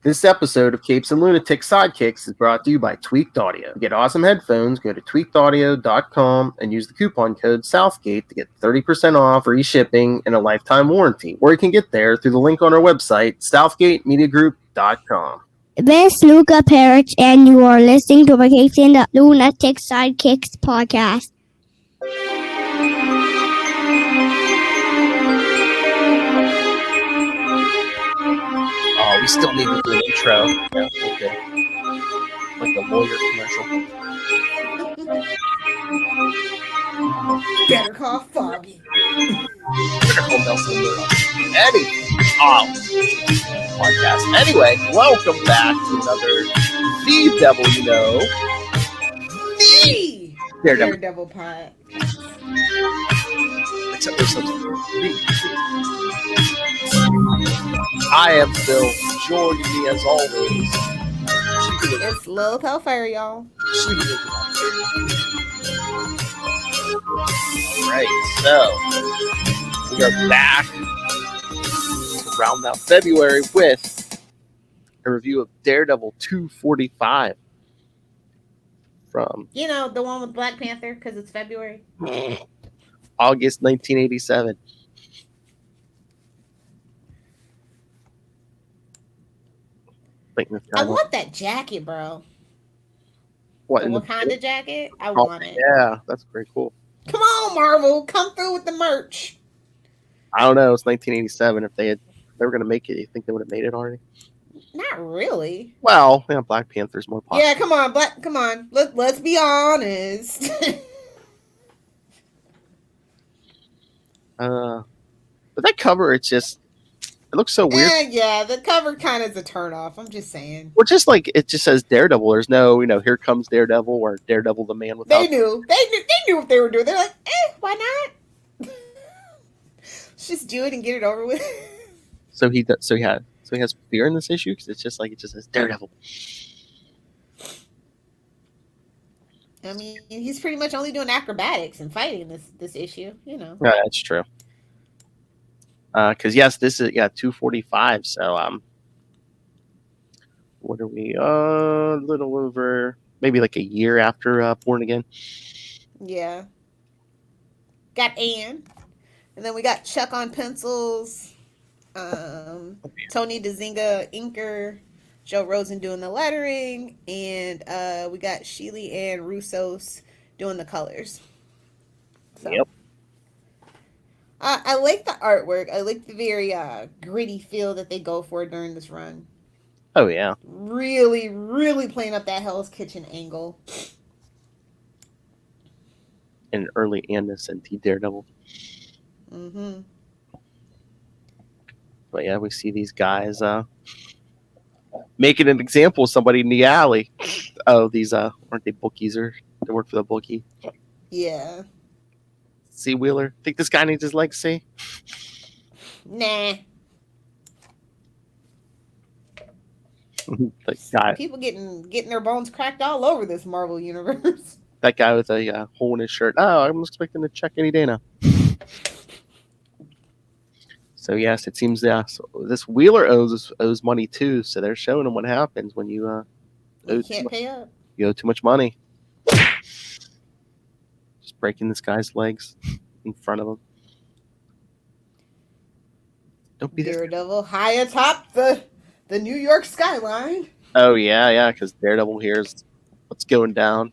This episode of Capes and Lunatics Sidekicks is brought to you by Tweaked Audio. To get awesome headphones, go to tweakedaudio.com and use the coupon code Southgate to get 30% off, free shipping, and a lifetime warranty. Or you can get there through the link on our website, southgatemediagroup.com. This is Phil Perich, and you are listening to the Capes and Lunatics Sidekicks Podcast. Oh, we still need to do an intro. Yeah, okay. Like a lawyer commercial. Better call Foggy. Eddie. Oh. Podcast. Anyway, welcome back to another The Devil You Know. The Daredevil Pod. Except there's something. I am Phil. Joining me as always. It's Lilith Hellfire, y'all. Alright, so we are back to round out February with a review of Daredevil 245 from the one with Black Panther because it's February. August 1987. I want that jacket, bro. What, the Wakanda jacket? I want it. Yeah, that's very cool. Come on, Marvel, come through with the merch. I don't know. It's 1987. If they were going to make it, you think they would have made it already? Not really. Well, Black Panther's more popular. Yeah, come on, come on. Let's be honest. But that cover, it looks so weird. Yeah, the cover kind of is a turnoff. I'm just saying. Well, just like it just says Daredevil. There's no, here comes Daredevil or Daredevil the man without. They knew what they were doing. They're like, why not? Let's just do it and get it over with. So he has fear in this issue because it just says Daredevil. I mean, he's pretty much only doing acrobatics and fighting this issue. Yeah, that's true. Because yes, this is 245. So what are we? A little over, maybe like a year after Born Again. Yeah. Got Ann, and then we got Chuck on pencils. Tony DeZinga inker, Joe Rosen doing the lettering, and we got Sheely and Russos doing the colors. So. Yep. I like the artwork. I like the very gritty feel that they go for during this run. Oh, yeah. Really, really playing up that Hell's Kitchen angle. An early Anderson T Daredevil. Mm-hmm. But yeah, we see these guys making an example of somebody in the alley. Oh, these aren't they bookies or they work for the bookie? Yeah. See, Wheeler, think this guy needs his legacy? Nah. People getting their bones cracked all over this Marvel universe. That guy with a hole in his shirt. Oh, I'm expecting to check any day now. So yes, it seems so this Wheeler owes money too. So they're showing him what happens when you can't pay up. You owe too much money. Just breaking this guy's legs in front of him. Don't be Daredevil high atop the New York skyline. Oh yeah, because Daredevil hears what's going down.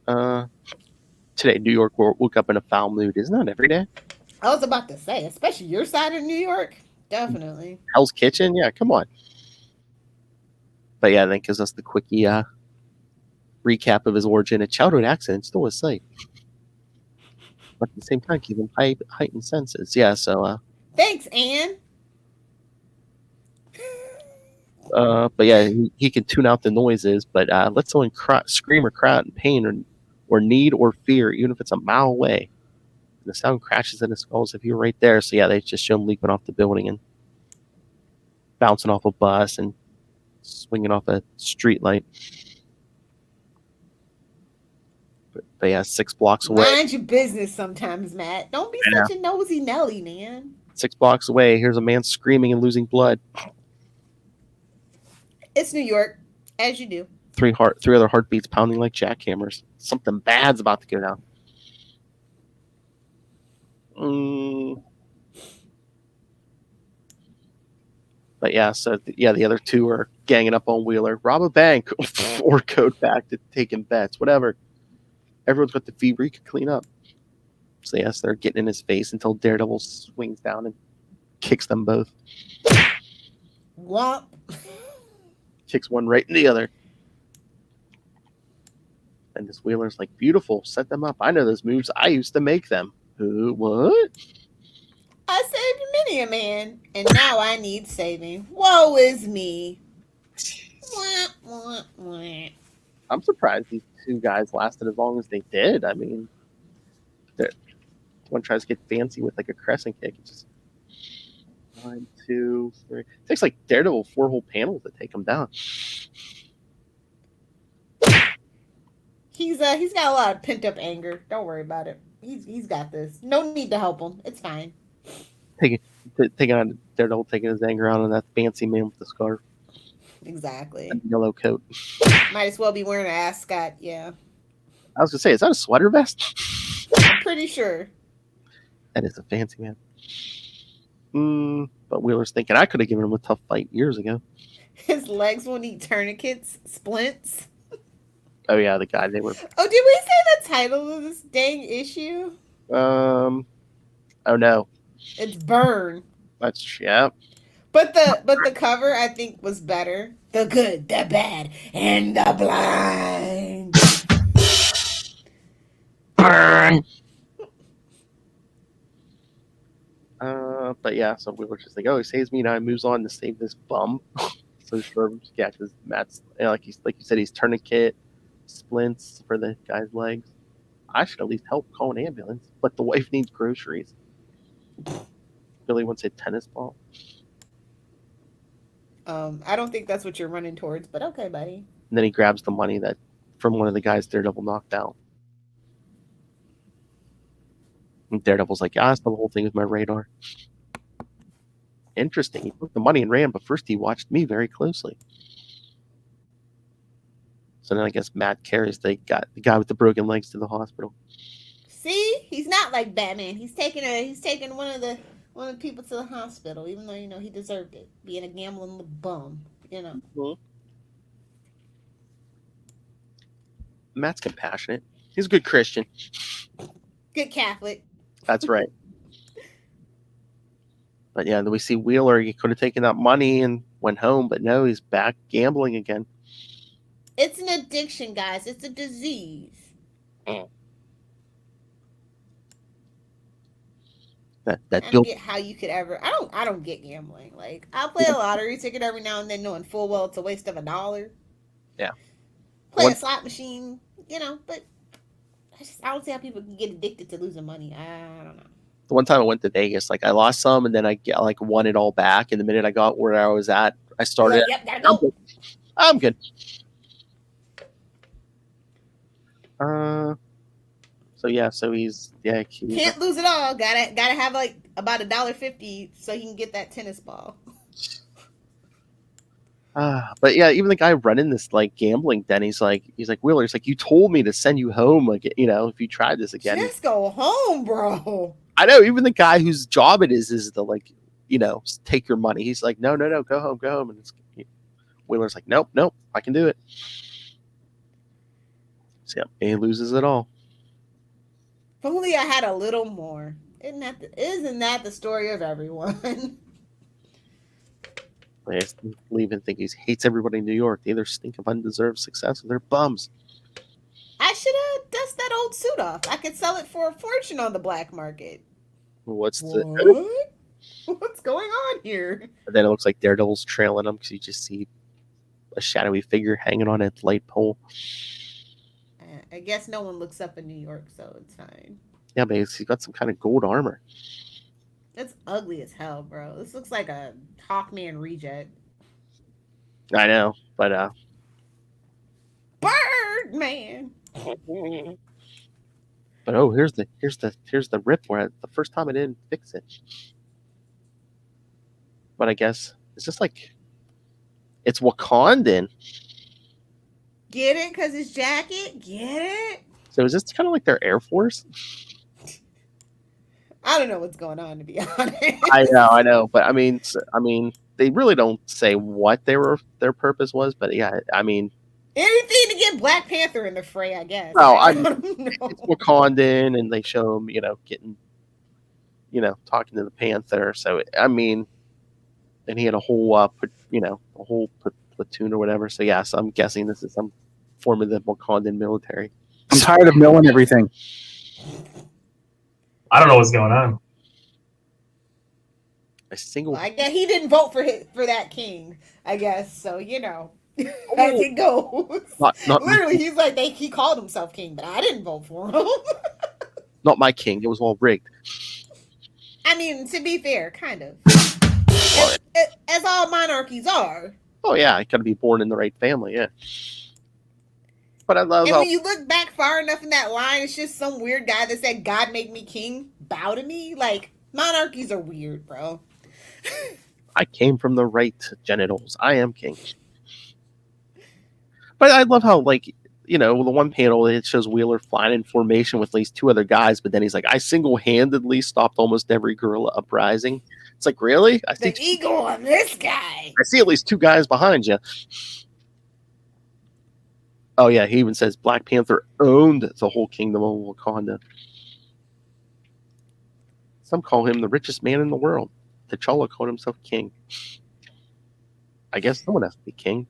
Today New York woke up in a foul mood. Isn't that every day? I was about to say, especially your side of New York. Definitely. Hell's Kitchen? Yeah, come on. But yeah, that gives us the quickie recap of his origin. A childhood accident, still a sight. But at the same time, keep him heightened senses. Yeah, so... Thanks, Ann. But yeah, he can tune out the noises, but let someone scream or cry out in pain or need or fear, even if it's a mile away. The sound crashes in his skulls if you're right there. So yeah, they just show him leaping off the building and bouncing off a bus and swinging off a street light. But yeah, 6 blocks away. Mind your business sometimes, Matt. Don't be such a nosy Nelly, man. 6 blocks away, here's a man screaming and losing blood. It's New York, as you do. Three other heartbeats pounding like jackhammers. Something bad's about to go down. But yeah, so the other two are ganging up on Wheeler. Rob a bank or code back to taking bets, whatever. Everyone's got the fever he could clean up. So yes, they're getting in his face until Daredevil swings down and kicks them both. Womp. Kicks one right in the other. And this Wheeler's like, beautiful, set them up. I know those moves. I used to make them. Who? What? I saved many a man, and now I need saving. Woe is me. Wah, wah, wah. I'm surprised these two guys lasted as long as they did. I mean, one tries to get fancy with like a crescent kick. It's just 1, 2, 3. It takes like Daredevil 4 whole panels to take him down. He's got a lot of pent up anger. Don't worry about it. He's got this. No need to help him. It's fine. Taking on Daredevil, taking his anger out on that fancy man with the scarf. Exactly. And the yellow coat. Might as well be wearing an ascot. Yeah. I was gonna say, is that a sweater vest? I'm pretty sure. That is a fancy man. But Wheeler's thinking I could have given him a tough fight years ago. His legs won't need tourniquets, splints. Oh yeah, the guy they were. Oh, did we say the title of this dang issue? Oh no. It's Burn. Yeah. But the cover I think was better. The good, the bad, and the blind. Burn. But yeah, so we were just like, oh, he saves me now. He moves on to save this bum. So sure, yeah, because Matt's like you said, he's tourniquet, splints for the guy's legs. I should at least help call an ambulance, but the wife needs groceries. Billy wants a tennis ball. I don't think that's what you're running towards, but okay, buddy. And then he grabs the money that from one of the guys Daredevil knocked out. And Daredevil's like, I saw the whole thing with my radar. Interesting. He took the money and ran, but first he watched me very closely. So then I guess Matt carries the guy with the broken legs to the hospital. See, he's not like Batman. He's taking one of the people to the hospital, even though he deserved it, being a gambling bum. Mm-hmm. Matt's compassionate. He's a good Christian. Good Catholic. That's right. But yeah, then we see Wheeler. He could have taken that money and went home, but no, he's back gambling again. It's an addiction, guys. It's a disease. That I don't get how you could ever. I don't get gambling. Like, I'll play a lottery ticket every now and then, knowing full well it's a waste of $1. Yeah. Play a slot machine, but I don't see how people can get addicted to losing money. I don't know. The one time I went to Vegas, like I lost some, and then I won it all back. And the minute I got where I was at, I started. Like, yep, gotta go. I'm good. So yeah, he's can't lose it all. Gotta have like about $1.50 so he can get that tennis ball. But yeah, even the guy running this like gambling den, he's like Wheeler, he's like, you told me to send you home, like if you tried this again. Just go home, bro. I know. Even the guy whose job it is to like, take your money. He's like, no, go home. And Wheeler's like, nope, I can do it. So yeah, he loses it all. If only I had a little more. Isn't that the story of everyone? I leave and think he hates everybody in New York. They either stink of undeserved success or they're bums. I should have dusted that old suit off. I could sell it for a fortune on the black market. What's going on here? And then it looks like Daredevil's trailing him because you just see a shadowy figure hanging on a light pole. I guess no one looks up in New York, so it's fine. Yeah, but he's got some kind of gold armor. It's ugly as hell, bro. This looks like a Hawkman reject. I know, but Birdman. But here's the rip where the first time I didn't fix it. But I guess it's just like It's Wakandan. Get it? Because his jacket? Get it? So is this kind of like their Air Force? I don't know what's going on, to be honest. I know, but I mean, they really don't say what their purpose was, but yeah, I mean, anything to get Black Panther in the fray, I guess. No, I don't know. It's Wakandan, and they show him, getting, talking to the Panther. So I mean, and he had a whole, a whole platoon or whatever. So yeah, so I'm guessing this is some form of the Wakandan military. I'm tired of milling everything. I don't know what's going on. I guess he didn't vote for that king, I guess. So, as it goes. Not Literally, he's like, he called himself king, but I didn't vote for him. Not my king. It was all rigged. I mean, to be fair, kind of. As all monarchies are. Oh, yeah. I got to be born in the right family, yeah. But I love when you look back far enough in that line, it's just some weird guy that said, God make me king, bow to me. Like, monarchies are weird, bro. I came from the right genitals. I am king. But I love how, the one panel, it shows Wheeler flying in formation with at least two other guys, but then he's like, I single-handedly stopped almost every guerrilla uprising. It's like, really? The ego on this guy. I see at least two guys behind you. Oh, yeah, he even says Black Panther owned the whole kingdom of Wakanda. Some call him the richest man in the world. T'Challa called himself king. I guess someone has to be king.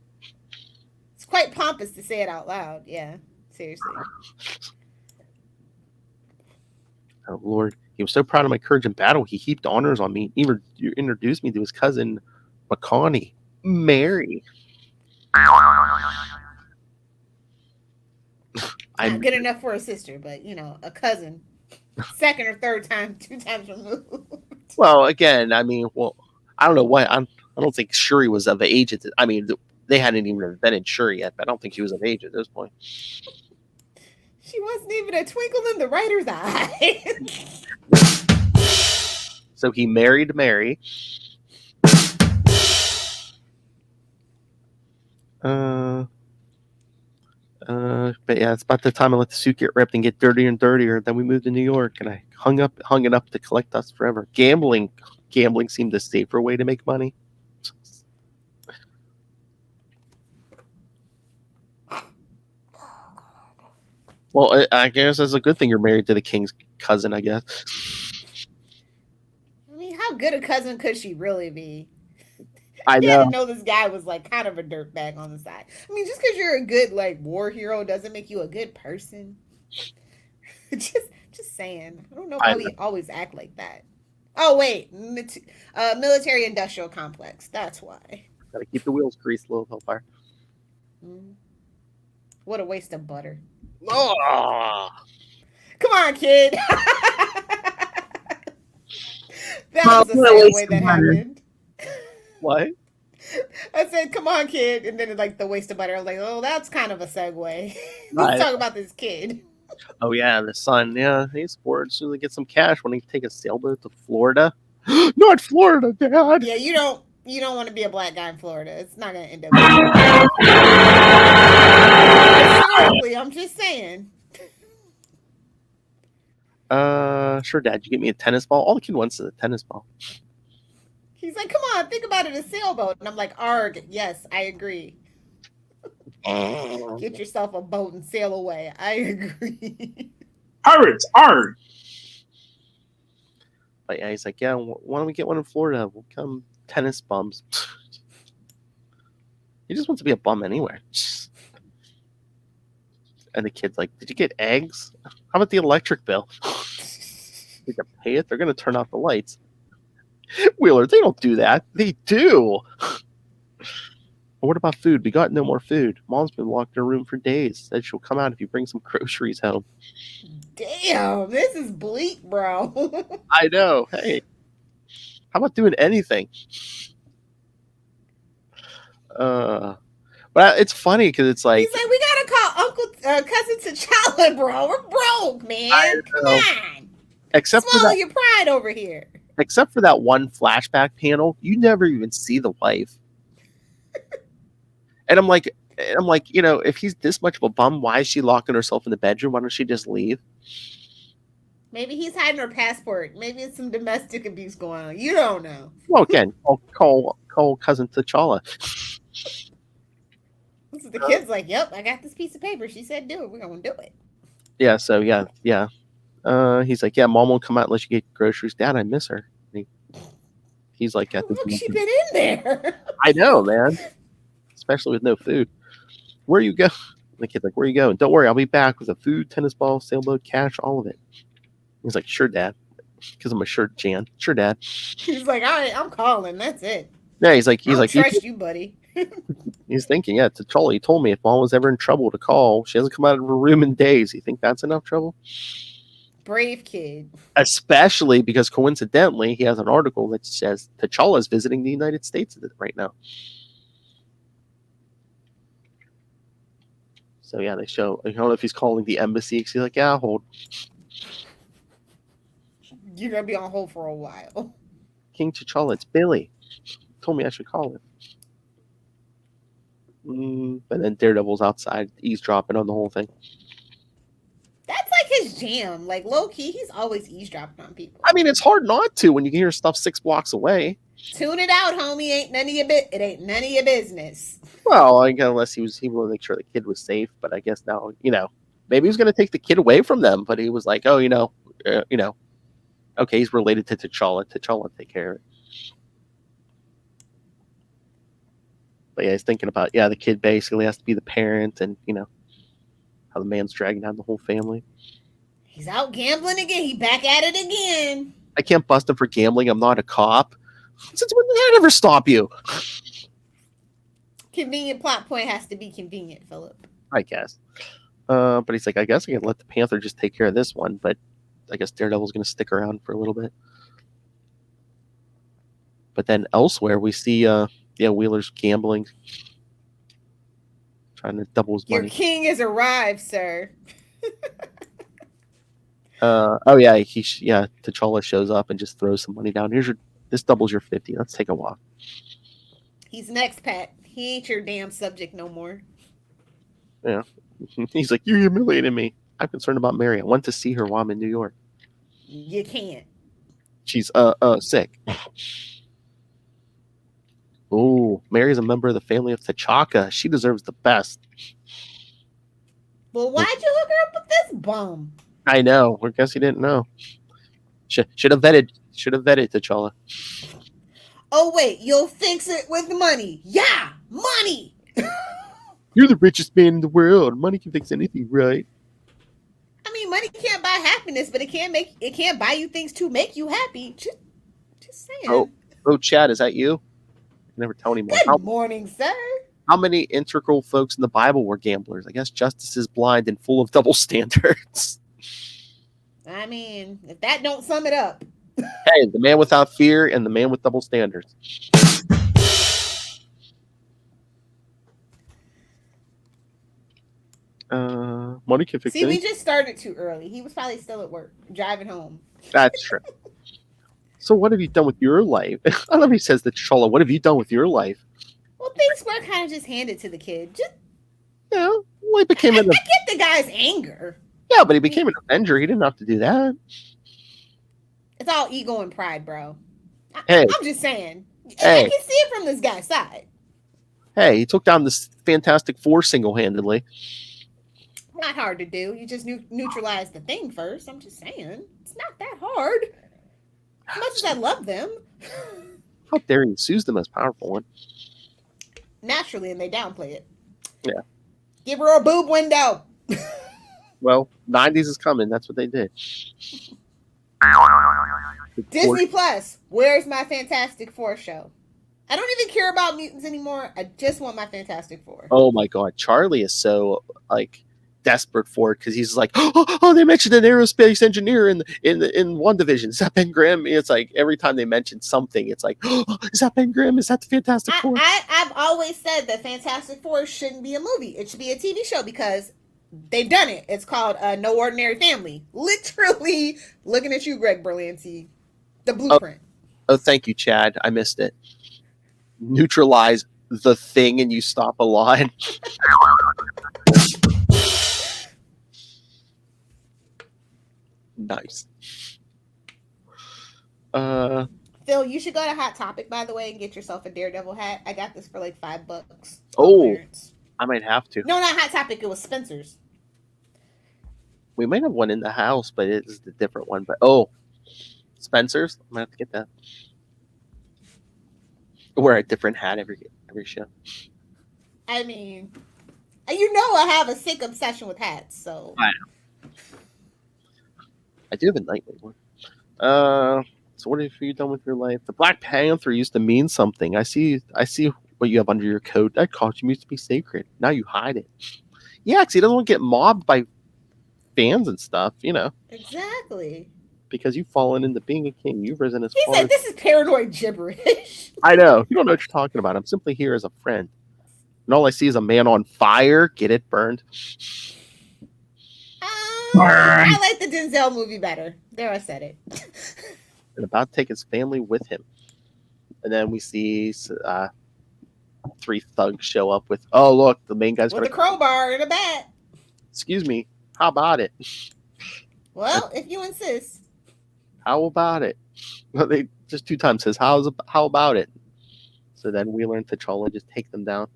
It's quite pompous to say it out loud. Yeah, seriously. Oh, Lord. He was so proud of my courage in battle, he heaped honors on me. Even introduced me to his cousin, Makani, Mary. Not good enough for a sister, but, a cousin. Second or third time, 2 times removed. Well, again, I mean, I don't know why. I don't think Shuri was of age. I mean, they hadn't even invented Shuri yet, but I don't think she was of age at this point. She wasn't even a twinkle in the writer's eye. So he married Mary. But yeah, it's about the time I let the suit get ripped and get dirtier and dirtier. Then we moved to New York, and I hung it up to collect dust forever. Gambling seemed a safer way to make money. Well, I guess that's a good thing you're married to the king's cousin, I guess. I mean, how good a cousin could she really be? I know. You had to know this guy was kind of a dirtbag on the side. I mean, just because you're a good war hero doesn't make you a good person. just saying. I don't know why we always act like that. Oh wait, military industrial complex. That's why. Gotta keep the wheels greased, Lilith Hellfire. What a waste of butter. Oh. Come on, kid. That was a segue that happened. What? I said, come on, kid. And then the waste of butter. I was like, oh, that's kind of a segue. Let's talk about this kid. Oh, yeah, the son. Yeah, he's bored. As soon as he gets some cash, when he take a sailboat to Florida. Not Florida, Dad. Yeah, you don't want to be a black guy in Florida. It's not going to end up. Historically, I'm just saying. Sure, Dad. You get me a tennis ball? All the kid wants is a tennis ball. He's like, come on, think about it, a sailboat. And I'm like, arg, yes, I agree. Get yourself a boat and sail away. I agree. Pirates, arg! But yeah, he's like, yeah, why don't we get one in Florida? We'll come tennis bums. He just wants to be a bum anywhere. And the kid's like, did you get eggs? How about the electric bill? We can pay it. They're going to turn off the lights. Wheeler, they don't do that. They do. What about food? We got no more food. Mom's been locked in her room for days. Said she'll come out if you bring some groceries home. Damn, this is bleak, bro. I know. Hey, how about doing anything? But it's funny because it's like he's like, we gotta call cousin T'Challa, bro. We're broke, man. Come on. Except swallow for that, your pride over here. Except for that one flashback panel, you never even see the wife. And I'm like, if he's this much of a bum, why is she locking herself in the bedroom? Why don't she just leave? Maybe he's hiding her passport. Maybe it's some domestic abuse going on. You don't know. Well, again, call cousin T'Challa. So the kid's like, "Yep, I got this piece of paper. She said do it. We're gonna do it." Yeah. So yeah. He's like, yeah, Mom won't come out unless you get groceries. Dad, I miss her. He's like, Look, she been in there. I know, man. Especially with no food. Where you go? The kid's like, where you going? Don't worry, I'll be back with a food, tennis ball, sailboat, cash, all of it. He's like, sure, Dad. Because I'm a shirt, Jan. Sure, Dad. He's like, all right, I'm calling. That's it. Yeah, he's like, trust you, buddy. He's thinking, yeah, T'Challa, he told me if Mom was ever in trouble to call. She hasn't come out of her room in days. You think that's enough trouble? Brave kid. Especially because coincidentally, he has an article that says T'Challa is visiting the United States right now. So yeah, they show. I don't know if he's calling the embassy. He's like, yeah, hold. You're gonna be on hold for a while. King T'Challa, it's Billy. Told me I should call him. But then Daredevil's outside eavesdropping on the whole thing. That's like his jam. Like low key, he's always eavesdropping on people. I mean, it's hard not to when you can hear stuff 6 blocks away. Tune it out, homie. It ain't none of your business. Well, I guess unless he wanted to make sure the kid was safe. But I guess now, maybe he was going to take the kid away from them. But he was like, oh, okay, he's related to T'Challa. T'Challa take care of it. But yeah, he's thinking about, the kid basically has to be the parent and, how the man's dragging down the whole family. He's out gambling again. He back at it again. I can't bust him for gambling. I'm not a cop. Since when did that ever stop you? Convenient plot point has to be convenient, Philip. I guess. But he's like, I guess I can let the Panther just take care of this one. But I guess Daredevil's going to stick around for a little bit. But then elsewhere, we see, Wheeler's gambling. Trying to double his money. Your king has arrived, sir. T'Challa shows up and just throws some money down. This doubles your 50. Let's take a walk. He's next, Pat. He ain't your damn subject no more. Yeah. He's like, you humiliated me. I'm concerned about Mary. I want to see her while I'm in New York. You can't. She's sick. Oh, Mary's a member of the family of T'Chaka. She deserves the best. Well, why'd you hook her up with this bum? I know. I guess he didn't know. Should have vetted T'Challa. Oh wait, you'll fix it with money. Yeah, money. You're the richest man in the world. Money can fix anything, right? I mean, money can't buy happiness, but it can't buy you things to make you happy. Just saying. Oh, Chad, is that you? Never tell anymore. Good morning, sir. How many integral folks in the Bible were gamblers? I guess justice is blind and full of double standards. I mean, if that don't sum it up. Hey, the man without fear and the man with double standards. Money can fix See, anything. we just started too early. He was probably still at work, driving home. That's true. So what have you done with your life? I don't know if he says to T'Challa, what have you done with your life? Well, things were kind of just handed to the kid. He became I get the guy's anger. Yeah, but he became an Avenger. He didn't have to do that. It's all ego and pride, bro. Hey. I'm just saying. Hey. I can see it from this guy's side. Hey, he took down this Fantastic Four single-handedly. Not hard to do. You just neutralize the thing first. I'm just saying. It's not that hard. As much as I love them. How dare you? Sue's the most powerful one. Naturally, and they downplay it. Yeah. Give her a boob window. Well, 90s is coming. That's what they did. Disney Plus. Where's my Fantastic Four show? I don't even care about mutants anymore. I just want my Fantastic Four. Oh my God. Charlie is so desperate for it because he's like, oh, they mentioned an aerospace engineer in WandaVision. Is that Ben Grimm? It's like every time they mention something, it's like, oh, is that Ben Grimm? Is that the Fantastic Four? I've always said that Fantastic Four shouldn't be a movie. It should be a TV show because they've done it. It's called No Ordinary Family. Literally looking at you, Greg Berlanti. The blueprint. Oh, thank you, Chad. I missed it. Neutralize the Thing and you stop a lot. Nice. Phil, you should go to Hot Topic, by the way, and get yourself a Daredevil hat. I got this for like $5. Oh, I might have to. No, not Hot Topic. It was Spencer's. We might have one in the house, but it's a different one. But Spencer's. I'm gonna have to get that. Wear a different hat every show. I mean, you know I have a sick obsession with hats, so. I know. I do have a nightly one. So what have you done with your life? The Black Panther used to mean something. I see what you have under your coat. That costume used to be sacred. Now you hide it. Yeah, because he doesn't want to get mobbed by fans and stuff, Exactly. Because you've fallen into being a king. You've risen as He said this is paranoid gibberish. I know. You don't know what you're talking about. I'm simply here as a friend. And all I see is a man on fire. Get it burned. I like the Denzel movie better. There, I said it. And about to take his family with him. And then we see 3 thugs show up with, oh, look, the main guy's with a crowbar and a bat. Excuse me. How about it? Well, if you insist. How about it? They just 2 times says, how about it? So then Wheeler and T'Challa just take them down.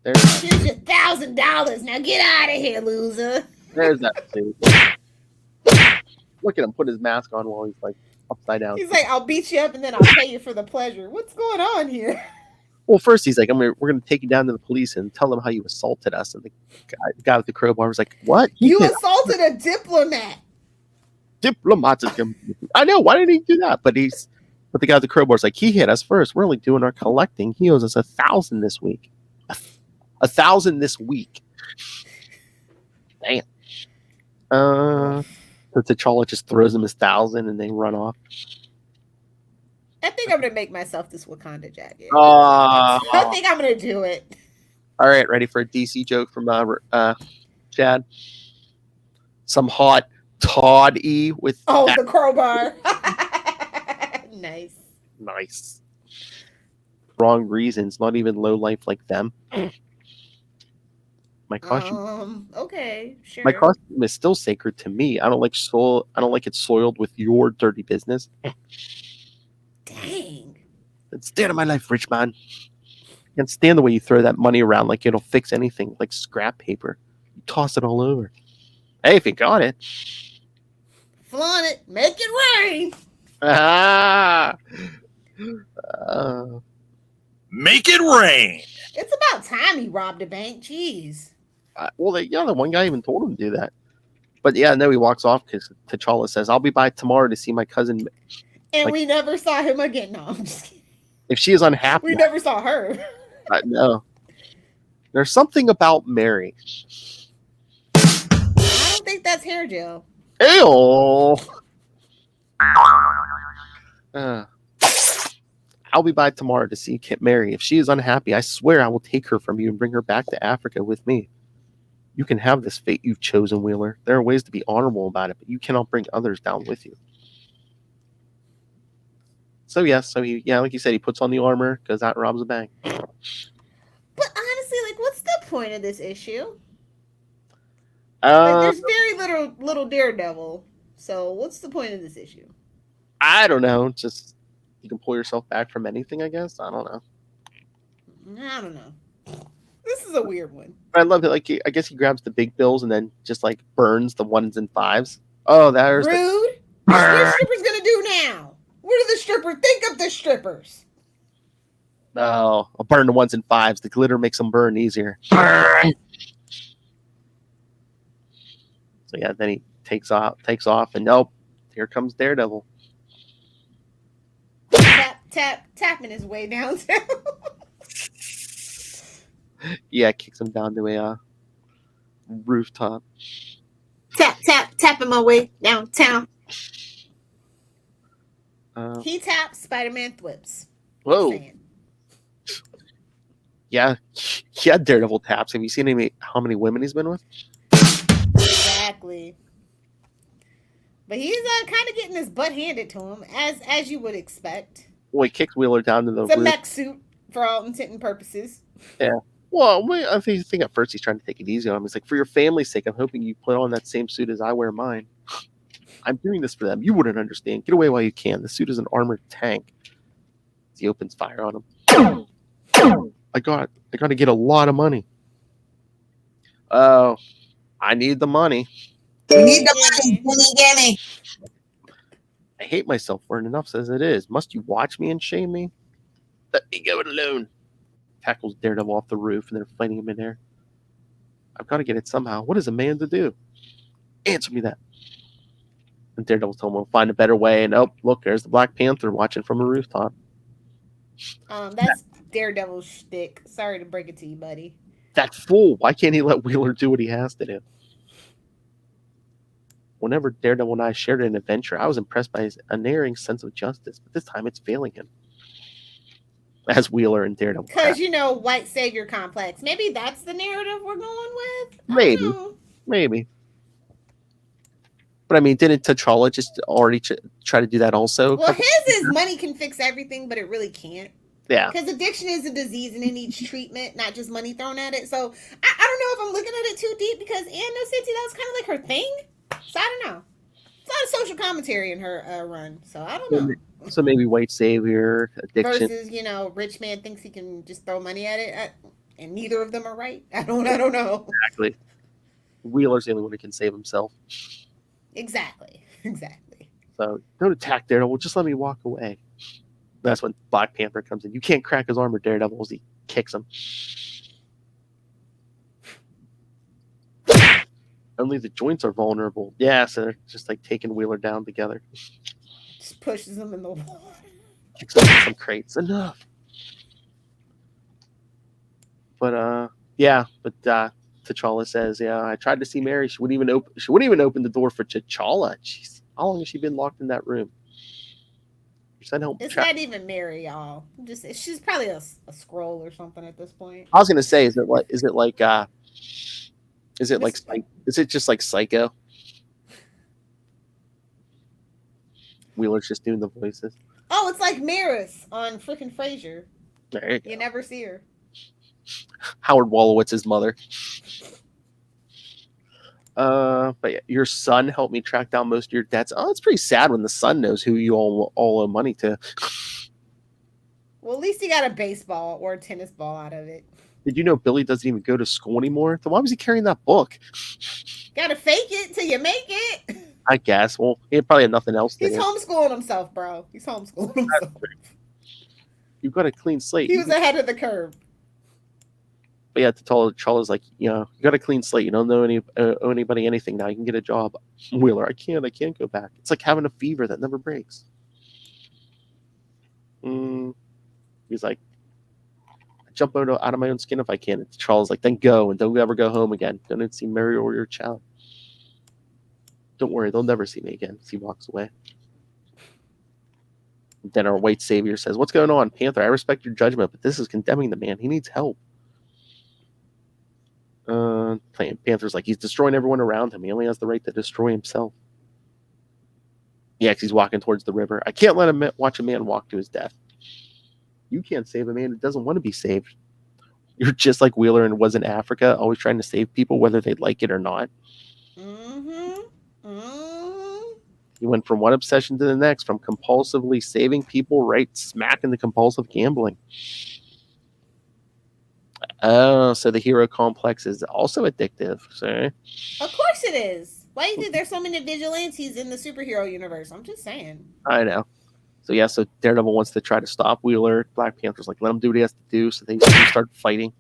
Here's your $1,000. Now get out of here, loser. There's that suit. Look at him put his mask on while he's like upside down. He's like, I'll beat you up and then I'll pay you for the pleasure. What's going on here? Well, first he's like, we're going to take you down to the police and tell them how you assaulted us. And the guy with the crowbar was like, what? You assaulted a diplomat. Diplomats. I know. Why didn't he do that? But the guy with the crowbar is like, he hit us first. We're only doing our collecting. He owes us 1,000 this week. 1,000 this week. Damn. So T'Challa just throws him his 1,000 and they run off. I think I'm gonna make myself this Wakanda jacket. I think I'm gonna do it. All right, ready for a DC joke from Chad? Some hot Todd-y with the crowbar. Nice. Wrong reasons, not even low life like them. My costume. Okay, sure. My costume is still sacred to me. I don't like it soiled with your dirty business. Dang. It's the end of my life, rich man. I can't stand the way you throw that money around like it'll fix anything, like scrap paper. You toss it all over. Hey, if you got it. Flaunt it. Make it rain. Make it rain. It's about time he robbed a bank. Jeez. The one guy even told him to do that. But yeah, no, he walks off because T'Challa says, I'll be by tomorrow to see my cousin. And we never saw him again. No, I'm just kidding. If she is unhappy. We never saw her. No. There's something about Mary. I don't think that's hair gel. Ew. I'll be by tomorrow to see Mary. If she is unhappy, I swear I will take her from you and bring her back to Africa with me. You can have this fate you've chosen, Wheeler. There are ways to be honorable about it, but you cannot bring others down with you. So he, like you said, he puts on the armor, goes out and robs a bank. But honestly, what's the point of this issue? There's very little Daredevil. So what's the point of this issue? I don't know. Just you can pull yourself back from anything, I guess. I don't know. This is a weird one. I love it. I guess he grabs the big bills and then just burns the 1s and 5s. Oh, there's rude. What are the strippers gonna do now? What are the strippers? Think of the strippers. No, I'll burn the 1s and 5s. The glitter makes them burn easier. So yeah, then he takes off, and nope, here comes Daredevil. Tapping his way downtown. Yeah, kicks him down to a rooftop. Tapping my way downtown. He taps, Spider-Man thwips. Whoa. Yeah, Daredevil taps. Have you seen how many women he's been with? Exactly. But he's kind of getting his butt handed to him, as you would expect. Well, he kicks Wheeler down to the roof. It's a roof. mech suit. for all intent and purposes. Yeah. Well, I think at first he's trying to take it easy on him. He's like, for your family's sake, I'm hoping you put on that same suit as I wear mine. I'm doing this for them. You wouldn't understand. Get away while you can. The suit is an armored tank. He opens fire on him. I got to get a lot of money. Oh, I need the money. You need the money, gimme. I hate myself for it enough as it is. Must you watch me and shame me? Let me go it alone. Tackles Daredevil off the roof, and they're fighting him in there. I've got to get it somehow. What is a man to do? Answer me that. And Daredevil told him we'll find a better way. And oh, look, there's the Black Panther watching from a rooftop. That's Daredevil's shtick. Sorry to break it to you, buddy. That fool. Why can't he let Wheeler do what he has to do? Whenever Daredevil and I shared an adventure, I was impressed by his unerring sense of justice, but this time it's failing him. As Wheeler and Daredevil. Because, white savior complex. Maybe that's the narrative we're going with? Maybe. But I mean, didn't T'Challa just already try to do that also? Well, his is money can fix everything, but it really can't. Yeah. Because addiction is a disease and it needs treatment, not just money thrown at it. So I don't know if I'm looking at it too deep because Ann Nocenti, that was kind of like her thing. So I don't know. It's a lot of social commentary in her run. So I don't know. So maybe white savior, addiction. Versus, rich man thinks he can just throw money at it. And neither of them are right. I don't know. Exactly. Wheeler's the only one who can save himself. Exactly. So don't attack Daredevil. Just let me walk away. That's when Black Panther comes in. You can't crack his armor, Daredevil, as he kicks him. Only the joints are vulnerable. Yeah, so they're just like taking Wheeler down together. Just pushes him in the wall. Kicks him with some crates. Enough. But T'Challa says, yeah, I tried to see Mary. She wouldn't even open the door for T'Challa. Jeez, how long has she been locked in that room? It's not even Mary, y'all. She's probably a scroll or something at this point. I was gonna say, is it just like Psycho? Wheeler's just doing the voices. Oh, it's like Maris on frickin' Frasier. There you go. You never see her. Howard Wolowitz's mother. But yeah, your son helped me track down most of your debts. Oh, it's pretty sad when the son knows who you all owe money to. Well, at least he got a baseball or a tennis ball out of it. Did you know Billy doesn't even go to school anymore? So why was he carrying that book? Gotta fake it till you make it. I guess. Well, he probably had nothing else to do. He's homeschooling himself, bro. He's homeschooling himself. You've got a clean slate. He was ahead of the curve. But yeah, T'Challa's like, you got a clean slate. You don't owe anybody anything now. You can get a job. Wheeler, I can't go back. It's like having a fever that never breaks. He's like, I jump out of my own skin if I can. And T'Challa's like, then go and don't ever go home again. Don't see Mary or your child. Don't worry, they'll never see me again. As he walks away. And then our white savior says, what's going on, Panther? I respect your judgment, but this is condemning the man. He needs help. Panther's like, he's destroying everyone around him. He only has the right to destroy himself. Yeah, because he's walking towards the river. I can't let him watch a man walk to his death. You can't save a man who doesn't want to be saved. You're just like Wheeler and was in Africa, always trying to save people, whether they like it or not. He went from one obsession to the next, from compulsively saving people right smack into compulsive gambling. Oh, so the hero complex is also addictive. Sorry. Of course it is. Why do you think there's so many vigilantes in the superhero universe? I'm just saying. I know. So Daredevil wants to try to stop Wheeler. Black Panther's like, let him do what he has to do. So they start fighting.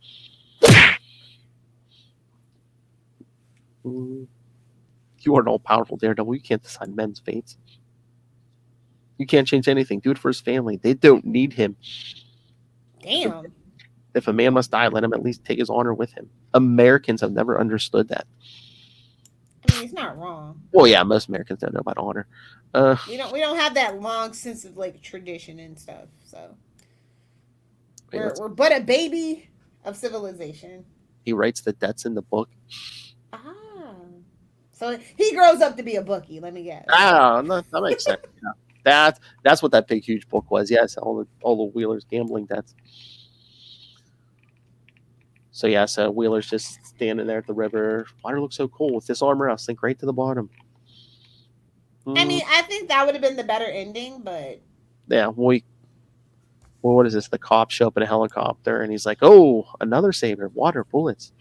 You are an all-powerful Daredevil. You can't decide men's fates. You can't change anything. Do it for his family. They don't need him. Damn. If a man must die, let him at least take his honor with him. Americans have never understood that. I mean, he's not wrong. Well, yeah, most Americans don't know about honor. We don't have that long sense of like tradition and stuff. So we're but a baby of civilization. He writes the debts in the book. So he grows up to be a bookie. Let me guess. No, that makes sense. Yeah. That's what that big huge book was. Yes, all the Wheeler's gambling debts. So Wheeler's just standing there at the river. Water looks so cool. With this armor, I'll sink right to the bottom. I mean, I think that would have been the better ending, but Yeah, well, what is this? The cops show up in a helicopter, and he's like, "Oh, another savior, water, bullets."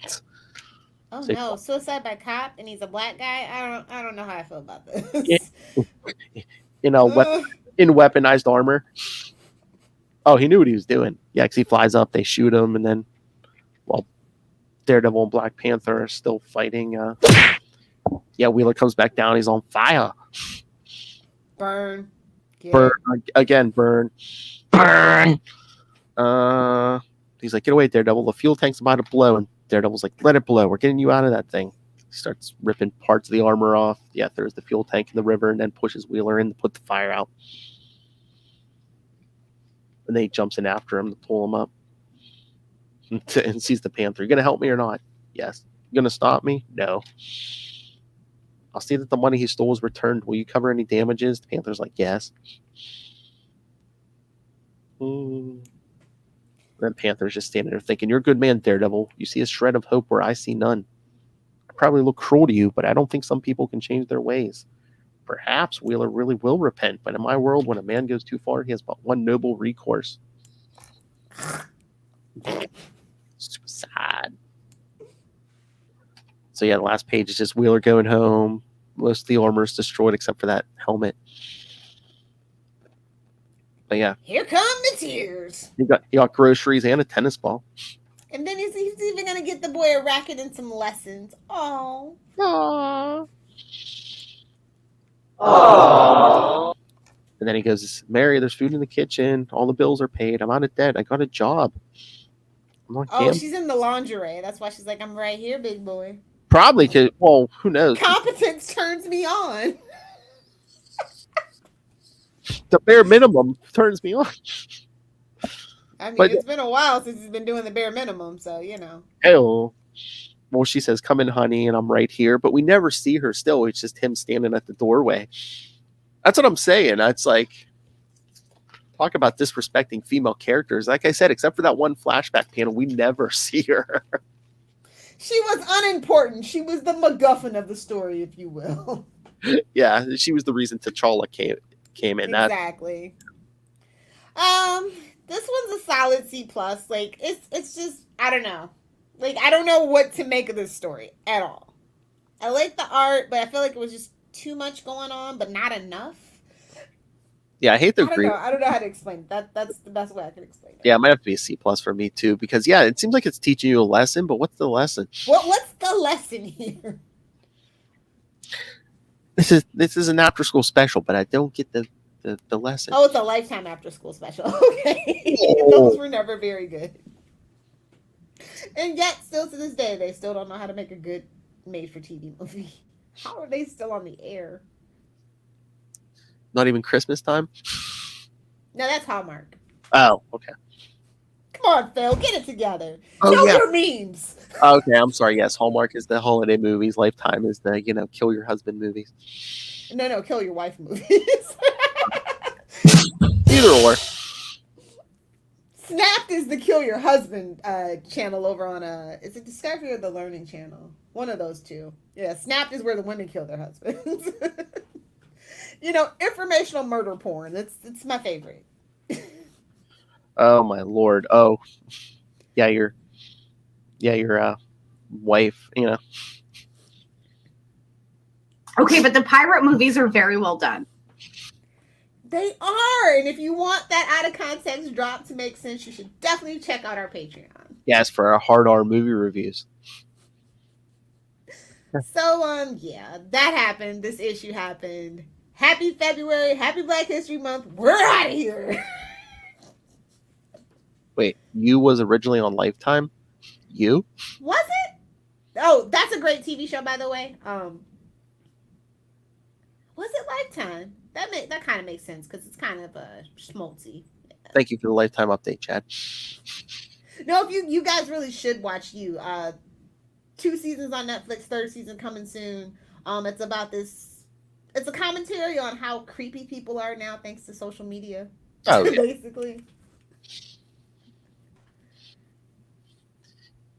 oh So- no, suicide by cop, and he's a black guy. I don't know how I feel about this. Yeah. In weaponized armor. Oh, he knew what he was doing. Yeah, because he flies up, they shoot him, and then, well, Daredevil and Black Panther are still fighting. Wheeler comes back down. He's on fire. Burn. Get Burn it. again. Burn. He's like, "Get away, Daredevil! The fuel tank's about to blow." And Daredevil's like, "Let it blow. We're getting you out of that thing." He starts ripping parts of the armor off. Yeah, there's the fuel tank in the river, and then pushes Wheeler in to put the fire out. And then he jumps in after him to pull him up. And sees the Panther. "You gonna help me or not?" "Yes." "You gonna stop me?" "No." "I'll see that the money he stole is returned. Will you cover any damages?" The Panther's like, "Yes." Then Panther's just standing there thinking, "You're a good man, Daredevil. You see a shred of hope where I see none. I probably look cruel to you, but I don't think some people can change their ways. Perhaps Wheeler really will repent, but in my world, when a man goes too far, he has but one noble recourse. Suicide." So yeah, the last page is just Wheeler going home. Most of the armor is destroyed except for that helmet. But yeah, Here come the tears. he got groceries and a tennis ball. And then he's even gonna get the boy a racket and some lessons. Oh. Aww. And then he goes, "Mary, there's food in the kitchen. All the bills are paid. I'm out of debt. I got a job." I'm like, Oh, "Damn." she's in the lingerie. That's why she's like, "I'm right here, big boy." Probably because, well, who knows? Competence turns me on. The bare minimum turns me on. I mean, But- it's been a while since he's been doing the bare minimum, so you know. Hell. Well, she says, "Come in, honey," and I'm right here. But we never see her still. It's just him standing at the doorway. That's what I'm saying. That's like, talk about disrespecting female characters. Like I said, except for that one flashback panel, we never see her. She was unimportant. She was the MacGuffin of the story, if you will. Yeah, she was the reason T'Challa came in. That Exactly. This one's a solid C plus. Like it's just I don't know. Like I don't know what to make of this story at all. I like the art, but I feel like it was just too much going on, but not enough. Yeah, I hate to I don't agree. know. I don't know how to explain it. That's the best way I can explain it. Yeah, it might have to be a C plus for me too, because yeah, it seems like it's teaching you a lesson, but what's the lesson? What's the lesson here? This is an after school special, but I don't get the lesson. Oh, it's a Lifetime after school special. Okay. Oh. Those were never very good. And yet, still to this day, they still don't know how to make a good made-for-TV movie. How are they still on the air? Not even Christmas time? No, that's Hallmark. Oh, okay. Come on, Phil, get it together. Oh, Know yeah. your memes. Okay, I'm sorry. Yes, Hallmark is the holiday movies. Lifetime is the, kill your husband movies. No, kill your wife movies. Either or. Snapped is the kill your husband channel over on is it Discovery or the Learning Channel? One of those two. Yeah, Snapped is where the women kill their husbands. Informational murder porn. It's my favorite. Oh my lord. Oh, yeah, your wife. Okay, but the pirate movies are very well done. They are, and if you want that out of context drop to make sense, you should definitely check out our Patreon. Yes, for our hard R movie reviews. So, yeah, that happened. This issue happened. Happy February. Happy Black History Month. We're out of here. Wait, you was originally on Lifetime? You? Was it? Oh, that's a great TV show, by the way. Was it Lifetime? That kind of makes sense because it's kind of schmaltzy. Yeah. Thank you for the Lifetime update, Chad. No, if you guys really should watch You. 2 seasons on Netflix, 3rd season coming soon. It's about this. It's a commentary on how creepy people are now thanks to social media. Oh, yeah. Basically.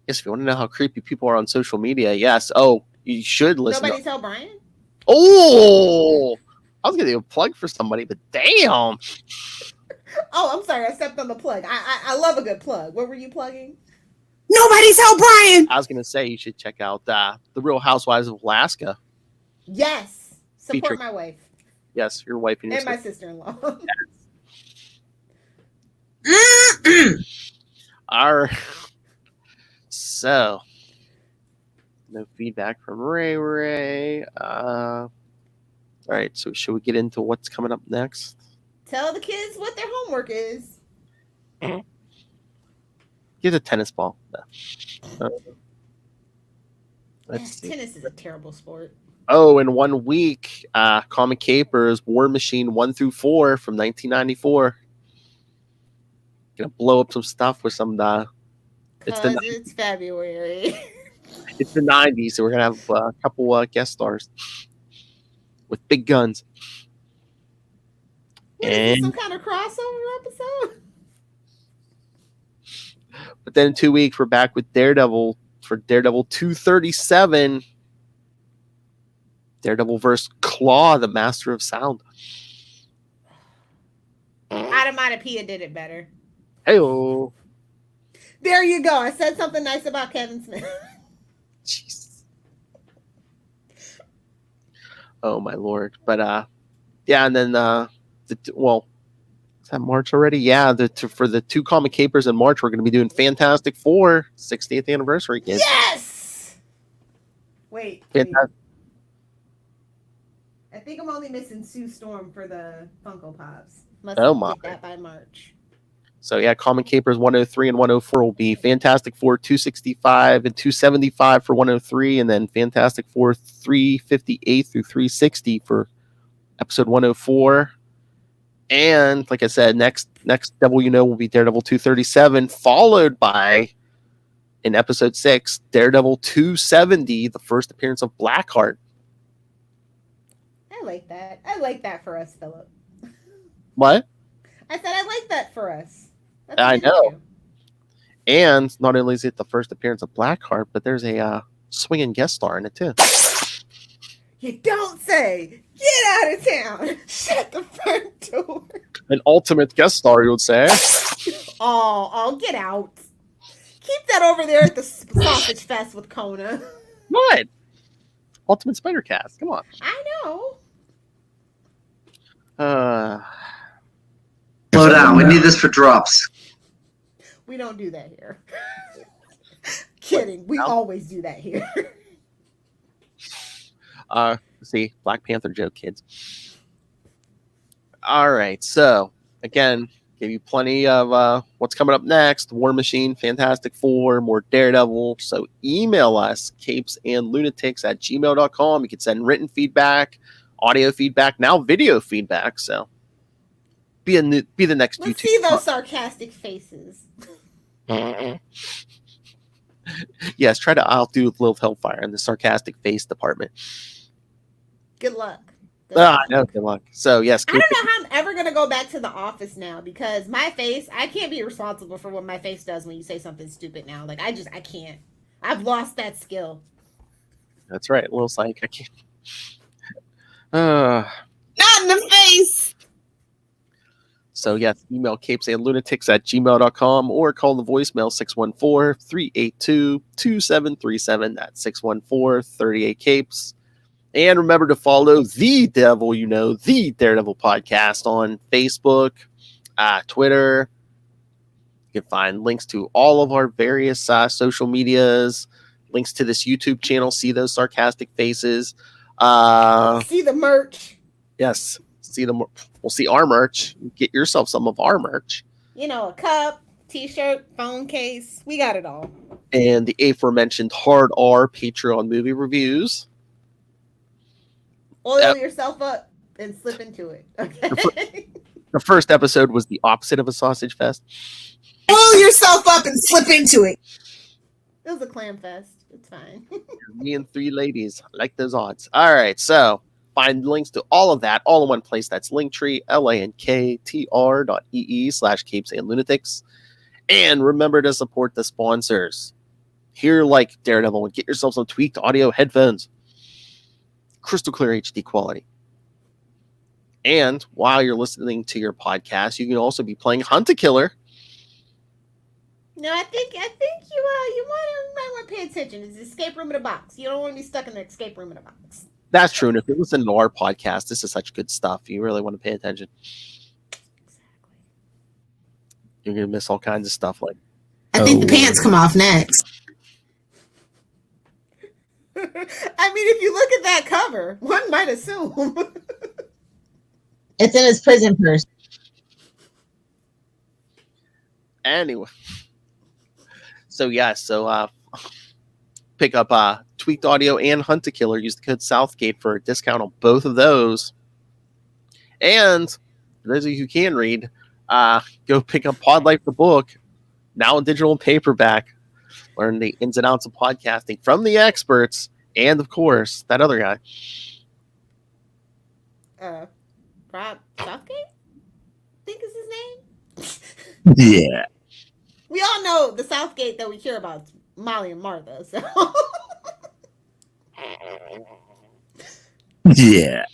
Yes, if you want to know how creepy people are on social media, yes. Oh, you should listen. Nobody tell Brian? Oh! I was going to do a plug for somebody, but damn! Oh, I'm sorry. I stepped on the plug. I love a good plug. What were you plugging? Nobody tell Brian. I was going to say you should check out The Real Housewives of Alaska. Yes. Support Featuring- my wife. Yes, your wife and your And my sister-in-law. All right. So, no feedback from Ray. All right, so should we get into what's coming up next? Tell the kids what their homework is. Get a tennis ball. Let's see. Tennis is a terrible sport. Oh, in 1 week, Comic Capers War Machine 1 through 4 from 1994. Gonna blow up some stuff with some. It's February. It's the 90s, so we're gonna have a couple guest stars with big guns. What, is this some kind of crossover episode? But then in 2 weeks, we're back with Daredevil for Daredevil 237. Daredevil vs. Claw, the Master of Sound. Automatopoeia did it better. Hey-oh. There you go. I said something nice about Kevin Smith. Jeez. Oh, my Lord. But, yeah, and then, is that March already? Yeah, for the 2 Comic Capers in March, we're going to be doing Fantastic Four 60th anniversary. Kids. Yes! Wait. I think I'm only missing Sue Storm for the Funko Pops. Must get that by March. So, yeah, Comic Capers 103 and 104 will be Fantastic Four 265 and 275 for 103, and then Fantastic Four 358 through 360 for episode 104. And, like I said, next Devil You Know will be Daredevil 237, followed by, in episode 6, Daredevil 270, the first appearance of Blackheart. I like that. I like that for us, Philip. What? I said I like that for us. That's I what know. do. And not only is it the first appearance of Blackheart, but there's a swinging guest star in it too. You don't say. Get out of town. Shut the front door. An ultimate guest star, you would say. Oh, get out. Keep that over there at the Sausage Fest with Kona. What? Ultimate Spider Cast. Come on. I know. Slow down. We need this for drops. We don't do that here. Kidding. We always do that here. See, Black Panther joke, kids. All right. So, again, give you plenty of what's coming up next. War Machine, Fantastic Four, more Daredevil. So, email us, capesandlunatics@gmail.com. You can send written feedback, audio feedback, now video feedback. So, be the next Let's YouTube. see those sarcastic faces. Yes, try to outdo Lilith Hellfire in the sarcastic face department. Good luck. I know, good luck. So, yes. I don't know how I'm ever going to go back to the office now because my face, I can't be responsible for what my face does when you say something stupid now. Like, I can't. I've lost that skill. That's right. Lilith's like, I can't. Not in the face. So, yes, email capesandlunatics@gmail.com or call the voicemail 614-382-2737. That's 614-38-CAPES. And remember to follow The Devil You Know, the Daredevil Podcast on Facebook, Twitter. You can find links to all of our various social medias, links to this YouTube channel. See those sarcastic faces. See the merch. Yes. We'll see our merch. Get yourself some of our merch. You know, a cup, t-shirt, phone case. We got it all. And the aforementioned Hard R Patreon movie reviews. Oil yourself up and slip into it. Okay. The first episode was the opposite of a sausage fest. Oil yourself up and slip into it. It was a clam fest. It's fine. Me and 3 ladies. I like those odds. All right, so find links to all of that all in one place. That's Linktree, linktr.ee/capesandlunatics. And remember to support the sponsors. hear like Daredevil and get yourself some tweaked audio headphones. Crystal clear HD quality. And while you're listening to your podcast, you can also be playing Hunt a Killer. No, I think you might want to pay attention. It's escape room in a box. You don't want to be stuck in the escape room in a box. That's true. And if you're listening to our podcast, this is such good stuff. You really want to pay attention. Exactly. You're going to miss all kinds of stuff like. I think the pants come off next. I mean, if you look at that cover, one might assume. It's in his prison purse. Anyway. So pick up Tweaked Audio and Hunt a Killer. Use the code Southgate for a discount on both of those. And for those of you who can read, go pick up Pod Life the book, now in digital and paperback. Learn the ins and outs of podcasting from the experts, and of course, that other guy. Rob Southgate? I think is his name. Yeah. We all know the Southgate that we hear about is Molly and Martha. So. Yeah.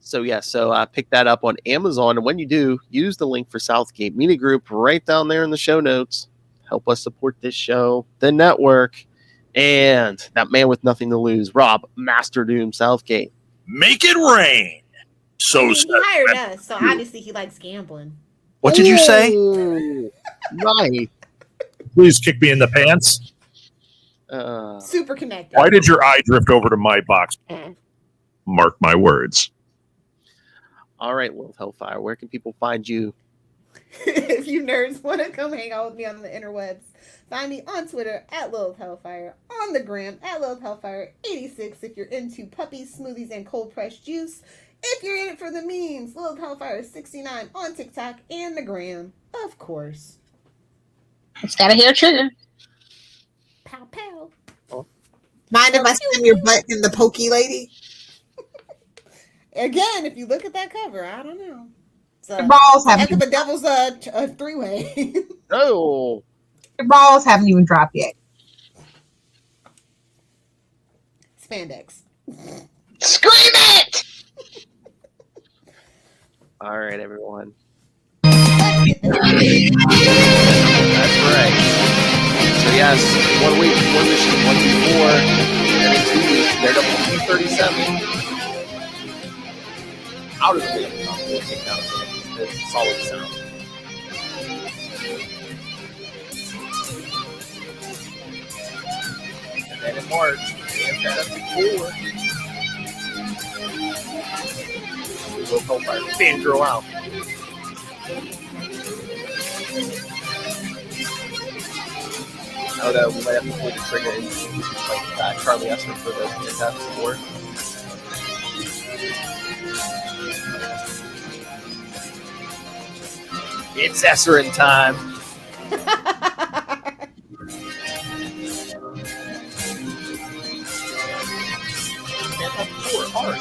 So pick that up on Amazon, and when you do, use the link for Southgate Media Group right down there in the show notes. Help us support this show, the network, and that man with nothing to lose, Rob Master Doom Southgate. Make it rain. So He hired us, so obviously he likes gambling. What did you say? Ooh, nice. Please kick me in the pants. Super connected. Why did your eye drift over to my box? Mark my words. All right, Lilith Hellfire, where can people find you? If you nerds want to come hang out with me on the interwebs, find me on Twitter at Lilith Hellfire, on the gram at Lilith Hellfire 86 if you're into puppies, smoothies, and cold pressed juice. If you're in it for the memes, Lilith Hellfire 69 on TikTok and the gram, of course. It's got a hair trigger. Pow pow. Mind if I slam your butt in the pokey lady? Again, if you look at that cover, I don't know. So, Your balls heck haven't of a devil's a three-way. Oh, your balls haven't even dropped yet. Spandex. Scream it! all right, everyone. Let's get the That's right. So yes, 1 week, one mission, 1v4, and in 2 weeks, Daredevil 237. Out of the way, we'll take down the solid sound. And then in March, we have Daredevil 4. We will help our fangirl out. Oh no, we might have to pull the trigger and like Charlie Esser for the Fantastic Four. It's Esserin time. Fantastic Four, hard.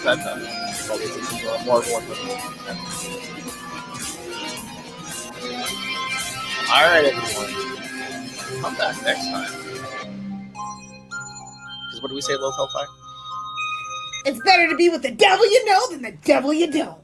That's Marvel one. All right, everyone. Come back next time. Because what do we say, Lilith Hellfire? It's better to be with the devil you know than the devil you don't.